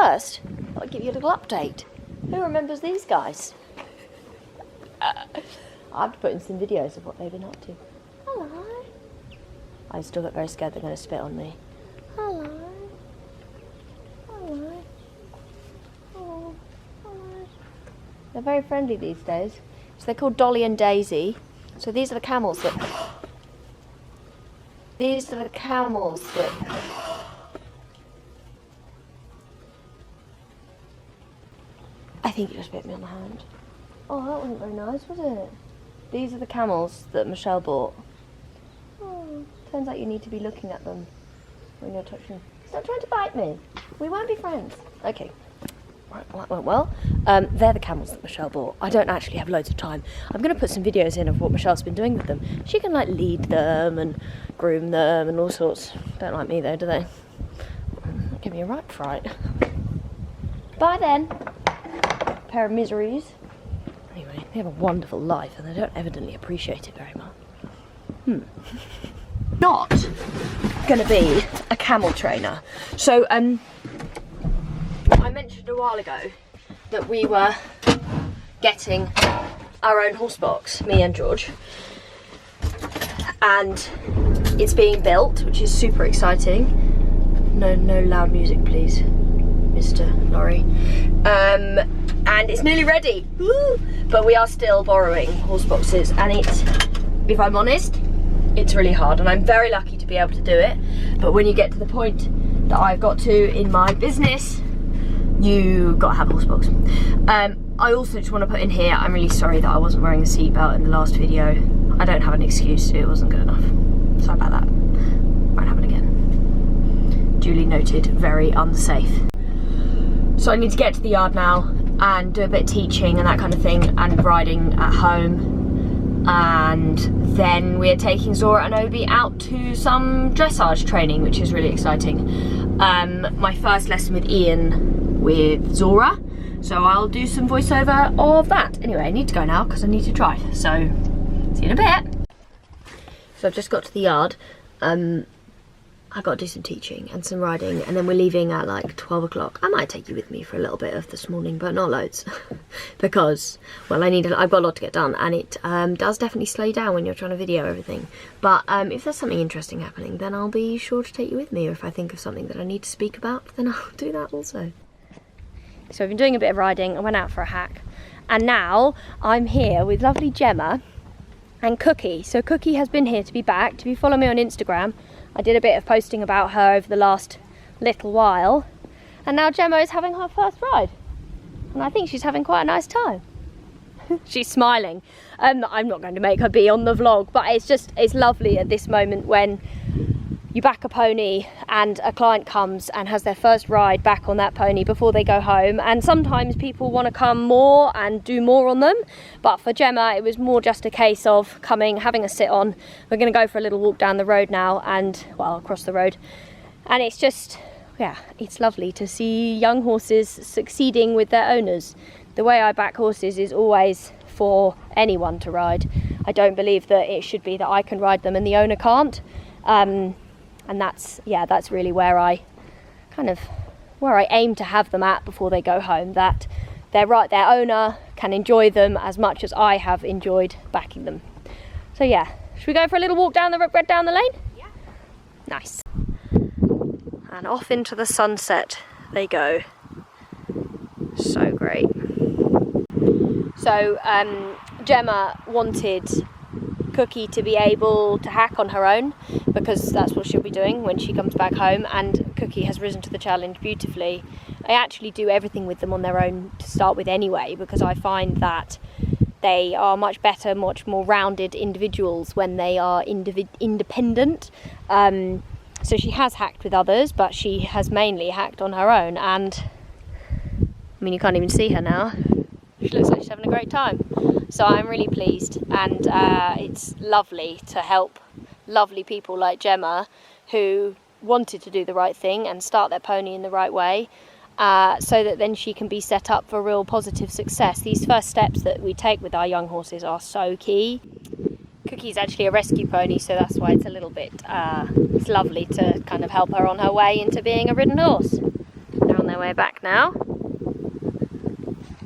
first, I'll give you a little update. Who remembers these guys? I have to put in some videos of what they've been up to. Hello. I still get very scared they're going to spit on me. Hello. Hello. Oh, hello. They're very friendly these days. So they're called Dolly and Daisy. So these are the camels that... These are the camels that... I think it just bit me on the hand. Oh, that wasn't very nice, was it? These are the camels that Michelle bought. Oh, turns out you need to be looking at them when you're touching. Stop trying to bite me. We won't be friends. Okay. Right, well, that went well. They're the camels that Michelle bought. I don't actually have loads of time. I'm going to put some videos in of what Michelle's been doing with them. She can like lead them and groom them and all sorts. Don't like me though, do they? Give me a right fright. Bye then. Pair of miseries. Anyway, they have a wonderful life and they don't evidently appreciate it very much. Not going to be a camel trainer. So, I mentioned a while ago that we were getting our own horse box, me and George. And it's being built, which is super exciting. No loud music, please, Mr. Lorry. And it's nearly ready. Woo! But we are still borrowing horse boxes, and it's, if I'm honest, it's really hard, and I'm very lucky to be able to do it. But when you get to the point that I've got to in my business, you got to have a horse box. I also just want to put in here, I'm really sorry that I wasn't wearing a seatbelt in the last video. I don't have an excuse, it wasn't good enough. Sorry about that. Won't happen again. Duly noted, very unsafe. So I need to get to the yard now and do a bit of teaching and that kind of thing, and riding at home. And then we're taking Zora and Obi out to some dressage training, which is really exciting. My first lesson with Ian with Zora, so I'll do some voiceover of that. Anyway, I need to go now because I need to drive, so see you in a bit. So I've just got to the yard. I've got to do some teaching and some riding, and then we're leaving at like 12 o'clock. I might take you with me for a little bit of this morning, but not loads. Because, well, I've got a lot to get done, and it does definitely slow you down when you're trying to video everything. But if there's something interesting happening, then I'll be sure to take you with me, or if I think of something that I need to speak about, then I'll do that also. So I've been doing a bit of riding. I went out for a hack, and now I'm here with lovely Gemma and Cookie. So Cookie has been here to be backed. If you follow me on Instagram, I did a bit of posting about her over the last little while, and now Gemma is having her first ride, and I think she's having quite a nice time. She's smiling. I'm not going to make her be on the vlog, but it's lovely at this moment when you back a pony and a client comes and has their first ride back on that pony before they go home. And sometimes people want to come more and do more on them, but for Gemma it was more just a case of coming, having a sit on. We're going to go for a little walk down the road now, and well, across the road, and it's just, yeah, it's lovely to see young horses succeeding with their owners. The way I back horses is always for anyone to ride. I don't believe that it should be that I can ride them and the owner can't. And that's really where I aim to have them at before they go home, that their owner can enjoy them as much as I have enjoyed backing them. So yeah, should we go for a little walk down the lane? Yeah. Nice. And off into the sunset they go. So great. So Gemma wanted Cookie to be able to hack on her own, because that's what she'll be doing when she comes back home, and Cookie has risen to the challenge beautifully. I actually do everything with them on their own to start with anyway, because I find that they are much better, much more rounded individuals when they are independent. So she has hacked with others, but she has mainly hacked on her own, and I mean, you can't even see her now. She looks like she's having a great time. So I'm really pleased, and it's lovely to help lovely people like Gemma who wanted to do the right thing and start their pony in the right way, so that then she can be set up for real positive success. These first steps that we take with our young horses are so key. Cookie's actually a rescue pony, so that's why it's a little bit, it's lovely to kind of help her on her way into being a ridden horse. Down there their way back now.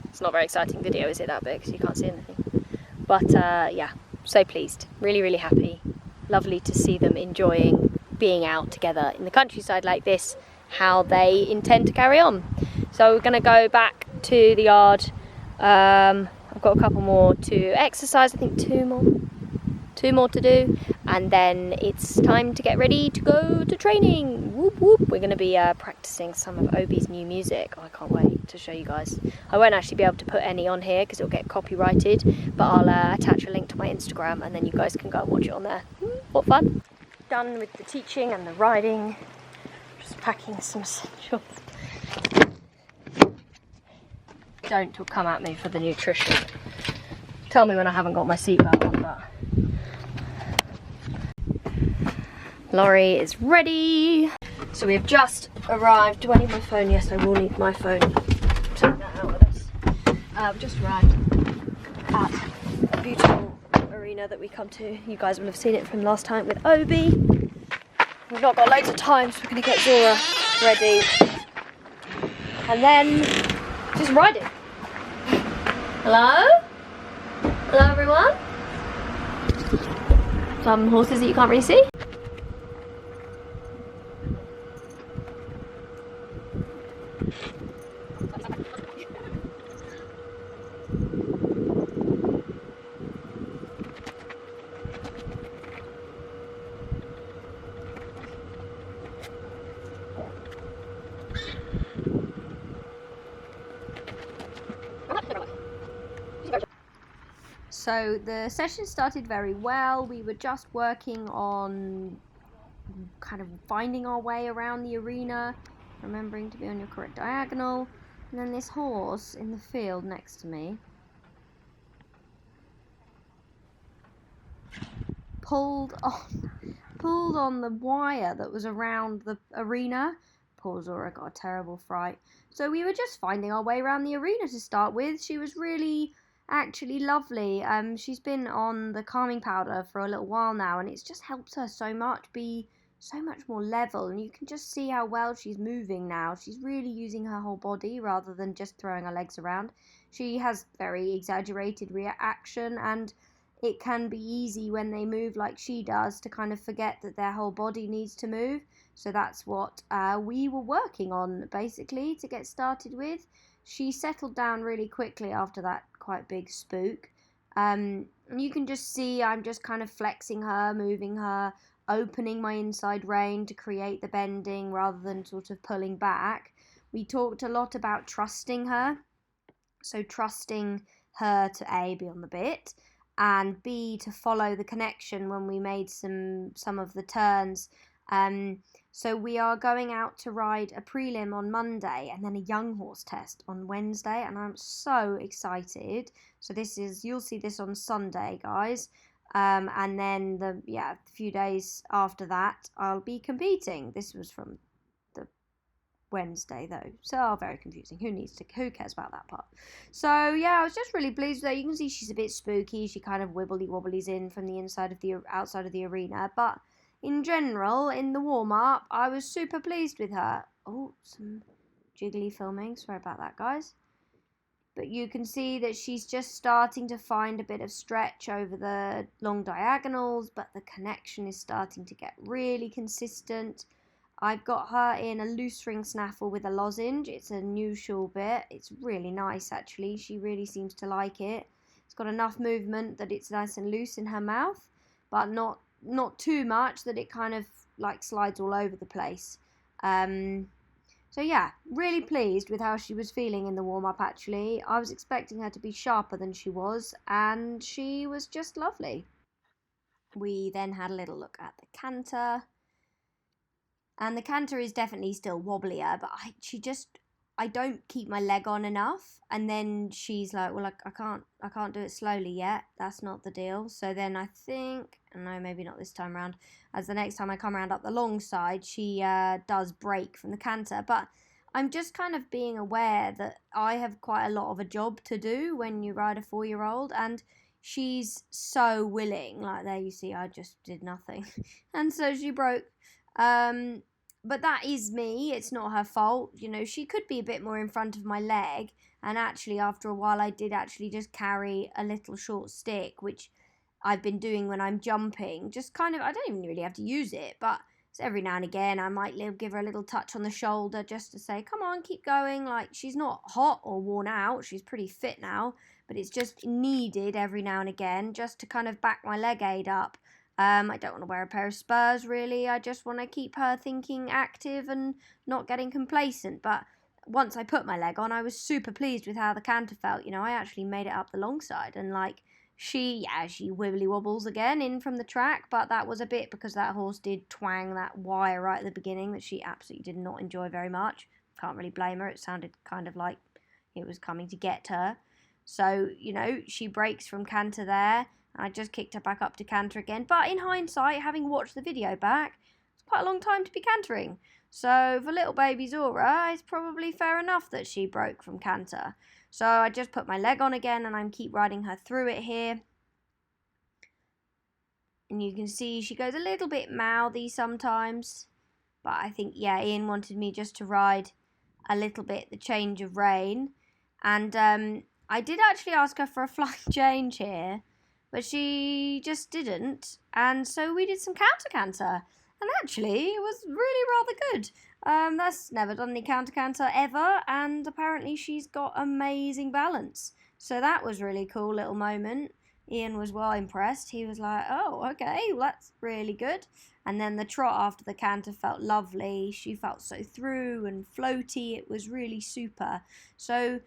It's not a very exciting video, is it, that big? So you can't see anything. But yeah, so pleased. Really, really happy. Lovely to see them enjoying being out together in the countryside like this, how they intend to carry on. So we're going to go back to the yard. I've got a couple more to exercise, I think two more to do, and then it's time to get ready to go to training. Whoop whoop. We're going to be practicing some of Obi's new music. Oh, I can't wait to show you guys. I won't actually be able to put any on here because it'll get copyrighted, but I'll attach a link to my Instagram and then you guys can go and watch it on there. What fun. Done with the teaching and the riding. Just packing some essentials. Don't come at me for the nutrition. Tell me when I haven't got my seatbelt on, but Laurie is ready. So we have just arrived. Do I need my phone? Yes, I will need my phone. Take that out of this. We've just arrived at a beautiful arena that we come to. You guys will have seen it from last time with Obi. We've not got loads of time, so we're going to get Zora ready. And then just ride it. Hello? Hello everyone? Some horses that you can't really see. So the session started very well. We were just working on kind of finding our way around the arena, remembering to be on your correct diagonal, and then this horse in the field next to me pulled on the wire that was around the arena. Poor Zora got a terrible fright. So we were just finding our way around the arena to start with. She was really actually lovely. She's been on the calming powder for a little while now, and it's just helped her so much be so much more level, and you can just see how well she's moving now. She's really using her whole body rather than just throwing her legs around. She has very exaggerated reaction, and it can be easy when they move like she does to kind of forget that their whole body needs to move. So that's what we were working on basically to get started with. She settled down really quickly after that quite big spook. You can just see I'm just kind of flexing her, moving her, opening my inside rein to create the bending rather than sort of pulling back. We talked a lot about trusting her. So trusting her to A, be on the bit, and B, to follow the connection when we made some of the turns. So we are going out to ride a prelim on Monday and then a young horse test on Wednesday, and I'm so excited. So you'll see this on Sunday, guys. And then a few days after that I'll be competing. This was from the Wednesday though, so very confusing. Who cares about that part? So yeah, I was just really pleased with her. You can see she's a bit spooky. She kind of wobblies in from the outside of the arena, but in general, in the warm-up, I was super pleased with her. Oh, some jiggly filming. Sorry about that, guys. But you can see that she's just starting to find a bit of stretch over the long diagonals, but the connection is starting to get really consistent. I've got her in a loose ring snaffle with a lozenge. It's a neutral bit. It's really nice, actually. She really seems to like it. It's got enough movement that it's nice and loose in her mouth, but not too much that it kind of like slides all over the place. So yeah, really pleased with how she was feeling in the warm-up, actually. I was expecting her to be sharper than she was, and she was just lovely. We then had a little look at the canter. And the canter is definitely still wobblier, but I don't keep my leg on enough. And then she's like, well, I can't do it slowly yet. That's not the deal. So then I think, no, maybe not this time around, as the next time I come around up the long side, she does break from the canter. But I'm just kind of being aware that I have quite a lot of a job to do when you ride a 4-year-old, and she's so willing. Like there you see, I just did nothing. And so she broke. but that is me. It's not her fault. You know, she could be a bit more in front of my leg. And actually, after a while, I did actually just carry a little short stick, which I've been doing when I'm jumping. Just kind of, I don't even really have to use it, but so every now and again, I might give her a little touch on the shoulder just to say, come on, keep going. Like, she's not hot or worn out. She's pretty fit now, but it's just needed every now and again just to kind of back my leg aid up. I don't want to wear a pair of spurs, really. I just want to keep her thinking active and not getting complacent. But once I put my leg on, I was super pleased with how the canter felt. You know, I actually made it up the long side, and like, she wibbly wobbles again in from the track, but that was a bit because that horse did twang that wire right at the beginning that she absolutely did not enjoy very much. Can't really blame her. It sounded kind of like it was coming to get her. So, you know, she breaks from canter there, and I just kicked her back up to canter again. But in hindsight, having watched the video back, it's quite a long time to be cantering. So for little baby Zora, it's probably fair enough that she broke from canter. So I just put my leg on again, and I keep riding her through it here. And you can see she goes a little bit mouthy sometimes. But I think, yeah, Ian wanted me just to ride a little bit the change of rein. And I did actually ask her for a flying change here, but she just didn't. And so we did some counter canter. And actually, it was really rather good. That's never done any counter canter ever, and apparently she's got amazing balance. So that was really cool little moment. Ian was well impressed. He was like, oh, okay, well, that's really good. And then the trot after the canter felt lovely. She felt so through and floaty. It was really super. So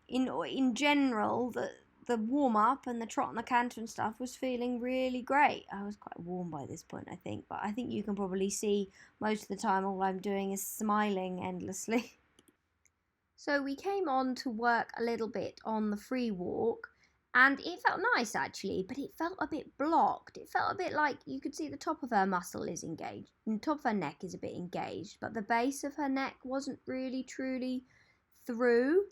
in general, the warm-up and the trot and the canter and stuff was feeling really great. I was quite warm by this point, I think, but I think you can probably see most of the time all I'm doing is smiling endlessly. So we came on to work a little bit on the free walk, and it felt nice actually, but it felt a bit blocked. It felt a bit like you could see the top of her muscle is engaged, and the top of her neck is a bit engaged, but the base of her neck wasn't really truly through.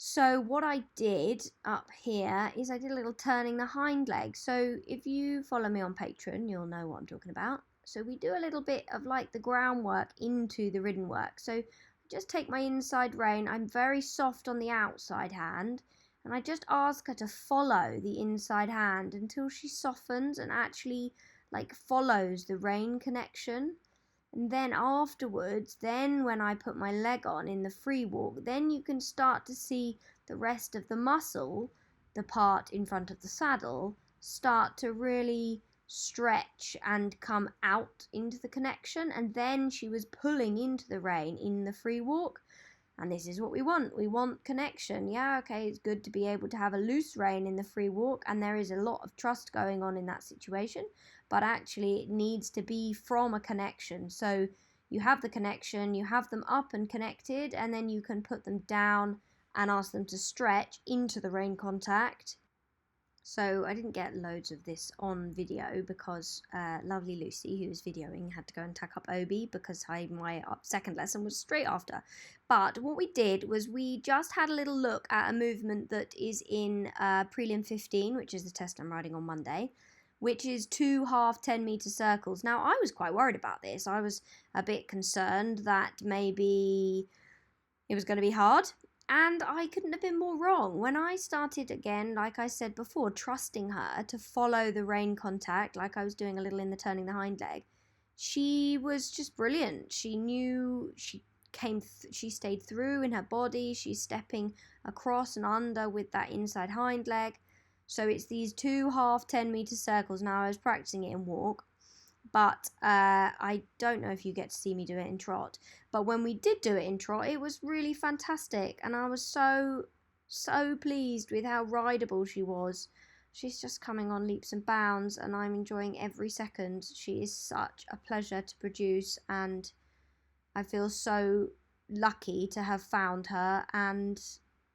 So what I did up here is I did a little turning the hind leg. So if you follow me on Patreon, you'll know what I'm talking about. So we do a little bit of like the groundwork into the ridden work. So I just take my inside rein. I'm very soft on the outside hand, and I just ask her to follow the inside hand until she softens and actually like follows the rein connection. And then afterwards, then when I put my leg on in the free walk, then you can start to see the rest of the muscle, the part in front of the saddle, start to really stretch and come out into the connection. And then she was pulling into the rein in the free walk. And this is what we want. We want connection. Yeah, okay, it's good to be able to have a loose rein in the free walk, and there is a lot of trust going on in that situation, but actually it needs to be from a connection. So you have the connection, you have them up and connected, and then you can put them down and ask them to stretch into the rein contact. So I didn't get loads of this on video because lovely Lucy, who was videoing, had to go and tack up Obi because my second lesson was straight after. But what we did was we just had a little look at a movement that is in Prelim 15, which is the test I'm riding on Monday, which is 2 half 10-meter circles. Now, I was quite worried about this. I was a bit concerned that maybe it was going to be hard. And I couldn't have been more wrong. When I started again, like I said before, trusting her to follow the rein contact, like I was doing a little in the turning the hind leg, she was just brilliant. She knew she stayed through in her body. She's stepping across and under with that inside hind leg. So it's these 2 half 10-meter circles. Now I was practicing it in walk, but I don't know if you get to see me do it in trot. But when we did do it in trot, it was really fantastic, and I was so pleased with how rideable she was. She's just coming on leaps and bounds, and I'm enjoying every second. She is such a pleasure to produce, and I feel so lucky to have found her. And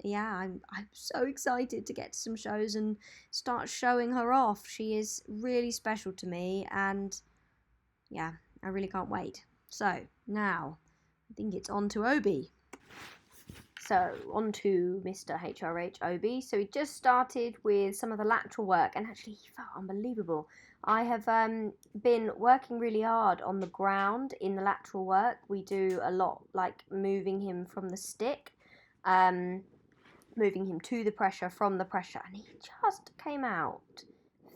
yeah, I'm so excited to get to some shows and start showing her off. She is really special to me, and yeah, I really can't wait. So now I think it's on to Obi. So on to Mr. HRH OB. So he just started with some of the lateral work, and actually he felt unbelievable. I have been working really hard on the ground in the lateral work. We do a lot like moving him from the stick, moving him to the pressure, from the pressure, and he just came out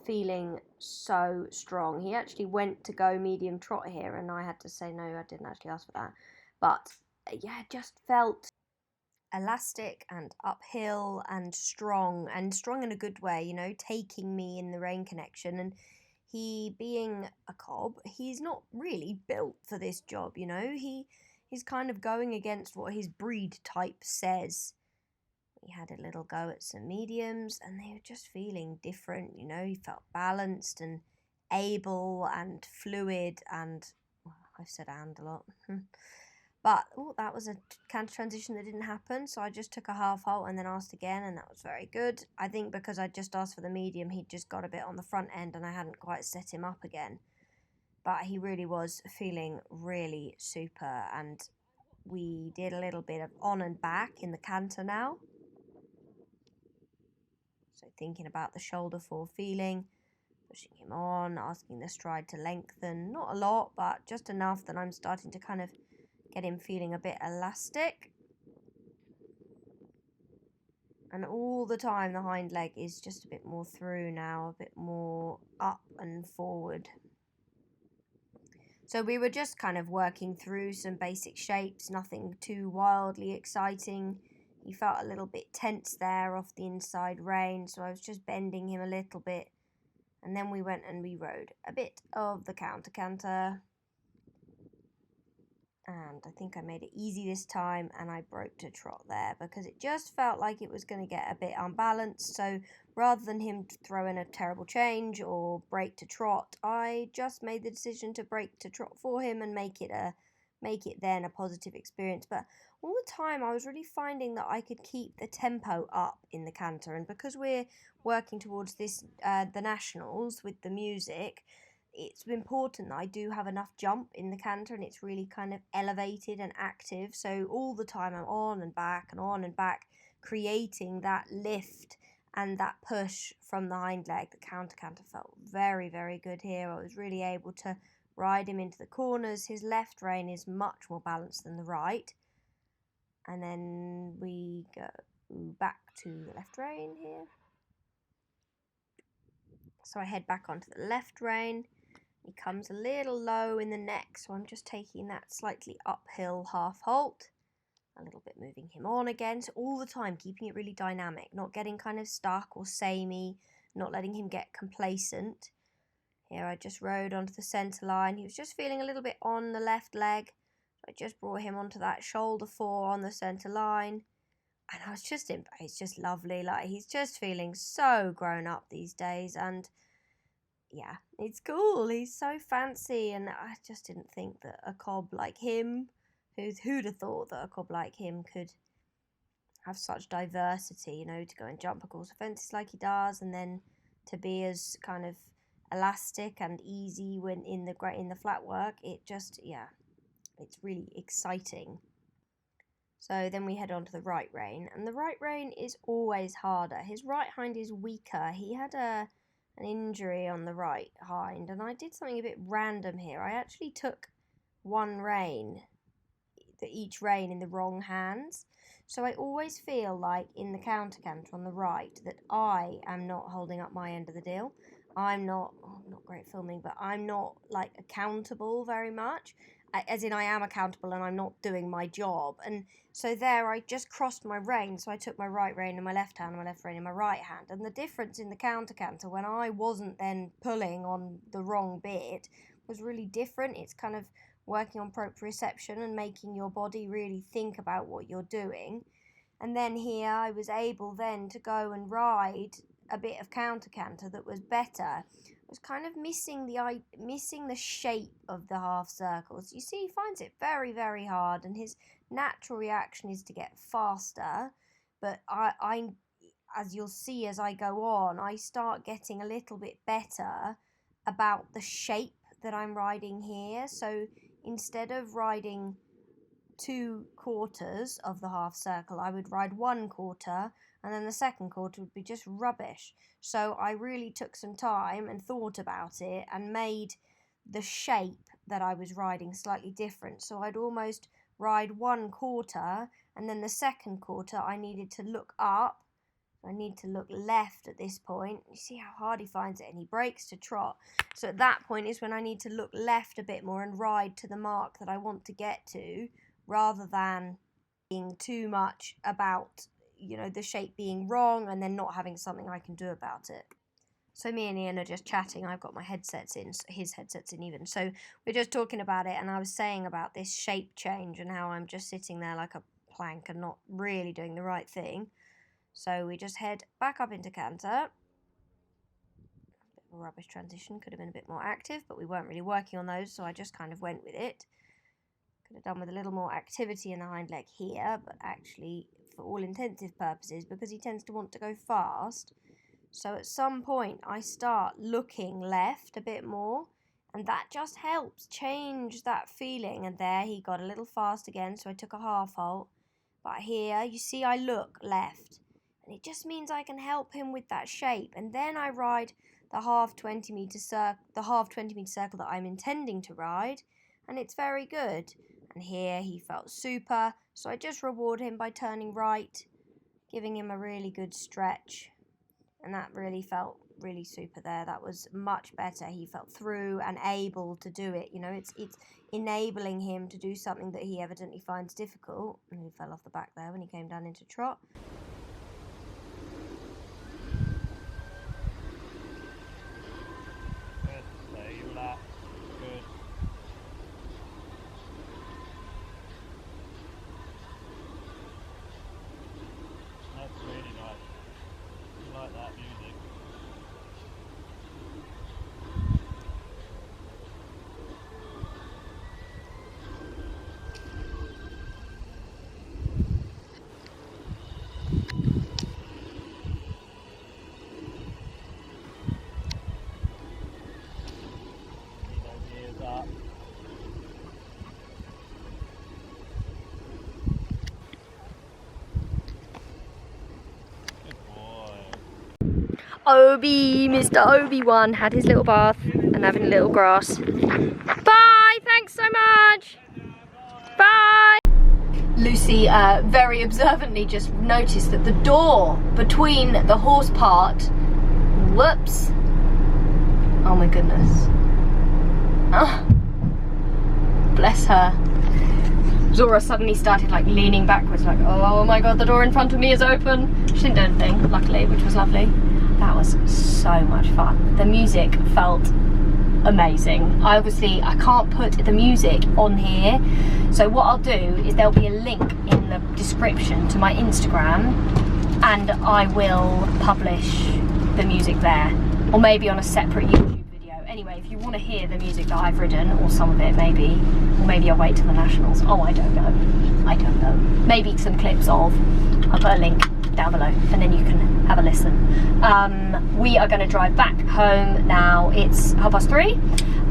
feeling so strong. He actually went to go medium trot here, and I had to say no, I didn't actually ask for that. But yeah, just felt elastic and uphill and strong in a good way, you know, taking me in the rein connection. And he being a cob, he's not really built for this job, you know. He's kind of going against what his breed type says. We had a little go at some mediums, and they were just feeling different, you know. He felt balanced and able and fluid, and well, I've said and a lot. But that was a canter transition that didn't happen, so I just took a half halt and then asked again, and that was very good. I think because I just asked for the medium, he'd just got a bit on the front end and I hadn't quite set him up again. But he really was feeling really super, and we did a little bit of on and back in the canter now. So thinking about the shoulder fore feeling, pushing him on, asking the stride to lengthen, not a lot, but just enough that I'm starting to kind of get him feeling a bit elastic. And all the time the hind leg is just a bit more through now, a bit more up and forward. So we were just kind of working through some basic shapes, nothing too wildly exciting. He felt a little bit tense there off the inside rein, so I was just bending him a little bit. And then we went and we rode a bit of the counter-canter. And I think I made it easy this time, and I broke to trot there because it just felt like it was going to get a bit unbalanced. So rather than him throw in a terrible change or break to trot, I just made the decision to break to trot for him and make it then a positive experience. But all the time I was really finding that I could keep the tempo up in the canter, and because we're working towards this the nationals with the music, it's important that I do have enough jump in the canter, and it's really kind of elevated and active. So all the time I'm on and back, creating that lift and that push from the hind leg. The counter canter felt very, very good here. I was really able to ride him into the corners. His left rein is much more balanced than the right. And then we go back to the left rein here. So I head back onto the left rein. He comes a little low in the neck, so I'm just taking that slightly uphill half halt. A little bit moving him on again, so all the time keeping it really dynamic, not getting kind of stuck or samey, not letting him get complacent. Here I just rode onto the centre line. He was just feeling a little bit on the left leg. I just brought him onto that shoulder fore on the centre line. And I was just it's just lovely. Like, he's just feeling so grown up these days, and yeah, it's cool. He's so fancy, and I just didn't think that a cob like him, who'd have thought that a cob like him could have such diversity, you know, to go and jump across fences like he does, and then to be as kind of elastic and easy when in the flat work. It just, yeah, it's really exciting. So then we head on to the right rein, and the right rein is always harder. His right hind is weaker. He had an injury on the right hind, and I did something a bit random here. I actually took each rein in the wrong hands. So I always feel like in the counter-canter on the right that I am not holding up my end of the deal. I'm not great filming, but I'm not like accountable very much. As in, I am accountable and I'm not doing my job. And so there I just crossed my rein. So I took my right rein in my left hand and my left rein in my right hand. And the difference in the counter-canter when I wasn't then pulling on the wrong bit was really different. It's kind of working on proprioception and making your body really think about what you're doing. And then here I was able then to go and ride a bit of counter-canter that was better. I was kind of missing the shape of the half circles. You see, he finds it very, very hard, and his natural reaction is to get faster. But I as you'll see as I go on, I start getting a little bit better about the shape that I'm riding here. So instead of riding 2 quarters of the half circle. I would ride 1 quarter, and then the second quarter would be just rubbish. So I really took some time and thought about it and made the shape that I was riding slightly different. So I'd almost ride 1 quarter, and then the second quarter I needed to look up. I need to look left at this point. You see how hard he finds it, and he breaks to trot. So at that point is when I need to look left a bit more and ride to the mark that I want to get to, rather than being too much about, you know, the shape being wrong and then not having something I can do about it. So me and Ian are just chatting. I've got my headsets in, his headset's in even. So we're just talking about it, and I was saying about this shape change and how I'm just sitting there like a plank and not really doing the right thing. So we just head back up into canter. Bit of a rubbish transition, could have been a bit more active, but we weren't really working on those, so I just kind of went with it. Could have done with a little more activity in the hind leg here, but actually, for all intensive purposes, because he tends to want to go fast, so at some point I start looking left a bit more, and that just helps change that feeling. And there he got a little fast again, so I took a half halt. But here, you see I look left. It just means I can help him with that shape, and then I ride the half 20 meter circle that I'm intending to ride, and it's very good. And here he felt super, so I just reward him by turning right, giving him a really good stretch, and that really felt really super there. That was much better. He felt through and able to do it. You know, it's enabling him to do something that he evidently finds difficult. And he fell off the back there when he came down into trot. Mr. Obi-Wan had his little bath and having a little grass. Bye, thanks so much. Bye. Lucy very observantly just noticed that the door between the horse part, whoops. Oh my goodness. Oh, bless her. Zora suddenly started like leaning backwards, like, oh my god, the door in front of me is open. She didn't do anything, luckily, which was lovely. That was so much fun. The music felt amazing. I can't put the music on here, so what I'll do is there'll be a link in the description to my Instagram, and I will publish the music there, or maybe on a separate YouTube video. Anyway, if you want to hear the music that I've ridden, or some of it maybe, or maybe I'll wait till the nationals. Oh, I don't know. Maybe some clips of. I'll put a link down below, and then you can have a listen. We are going to drive back home now. It's 3:30,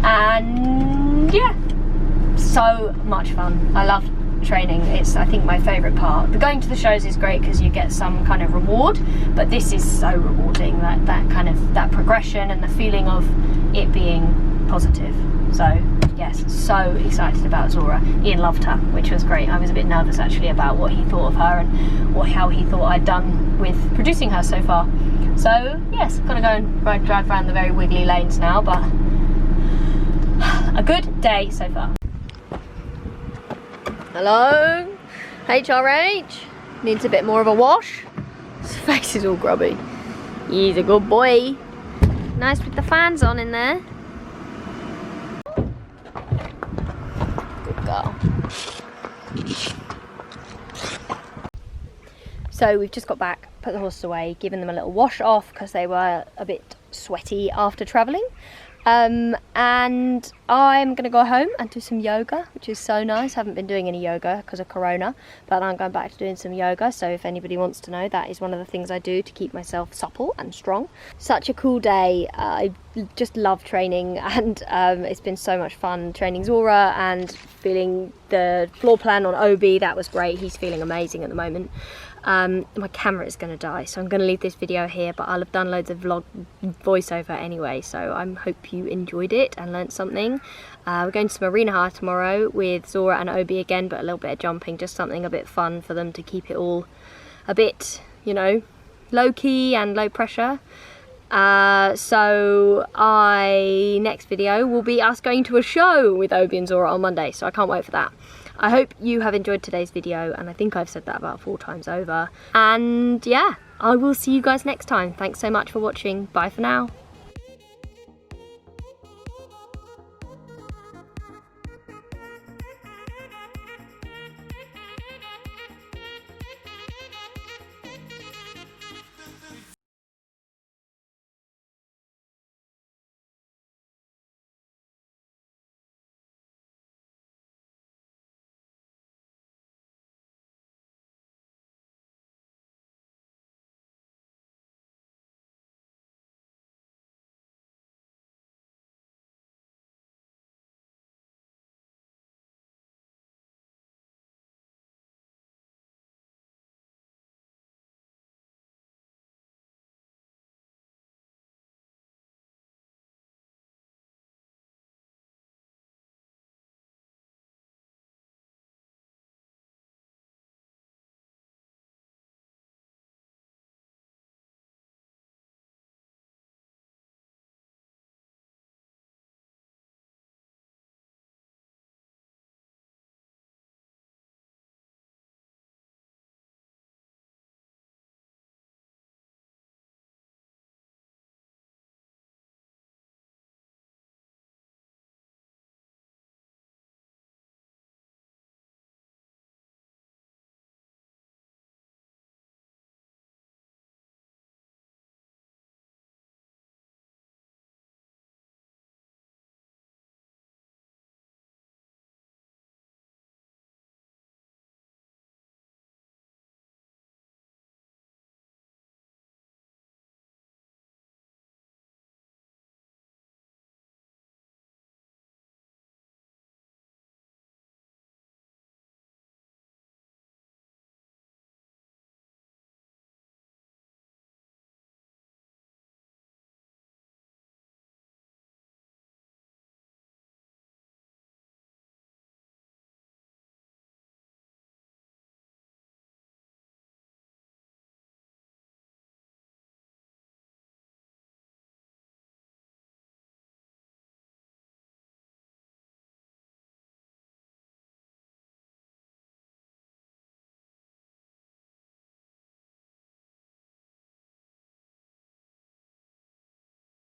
and yeah, so much fun. I love training. It's, I think, my favourite part. The going to the shows is great because you get some kind of reward, but this is so rewarding, that progression and the feeling of it being positive. So yes, so excited about Zora. Ian loved her, which was great. I was a bit nervous actually about what he thought of her and how he thought I'd done with producing her so far. So yes, gonna go and drive around the very wiggly lanes now, but a good day so far. Hello, HRH. Needs a bit more of a wash. His face is all grubby. He's a good boy. Nice with the fans on in there. Good girl. So we've just got back, put the horses away, given them a little wash off because they were a bit sweaty after travelling. And I'm gonna go home and do some yoga, which is so nice. I haven't been doing any yoga because of Corona, but I'm going back to doing some yoga. So if anybody wants to know, that is one of the things I do to keep myself supple and strong. Such a cool day. I just love training, and it's been so much fun training Zora and feeling the floor plan on Obi. That was great. He's feeling amazing at the moment. My camera is going to die, so I'm going to leave this video here, but I'll have done loads of vlog voiceover anyway, so I hope you enjoyed it and learnt something. We're going to some arena hire tomorrow with Zora and Obi again, but a little bit of jumping, just something a bit fun for them to keep it all a bit, you know, low key and low pressure. So next video will be us going to a show with Obi and Zora on Monday, so I can't wait for that. I hope you have enjoyed today's video, and I think I've said that about 4 times over. And yeah, I will see you guys next time. Thanks so much for watching. Bye for now.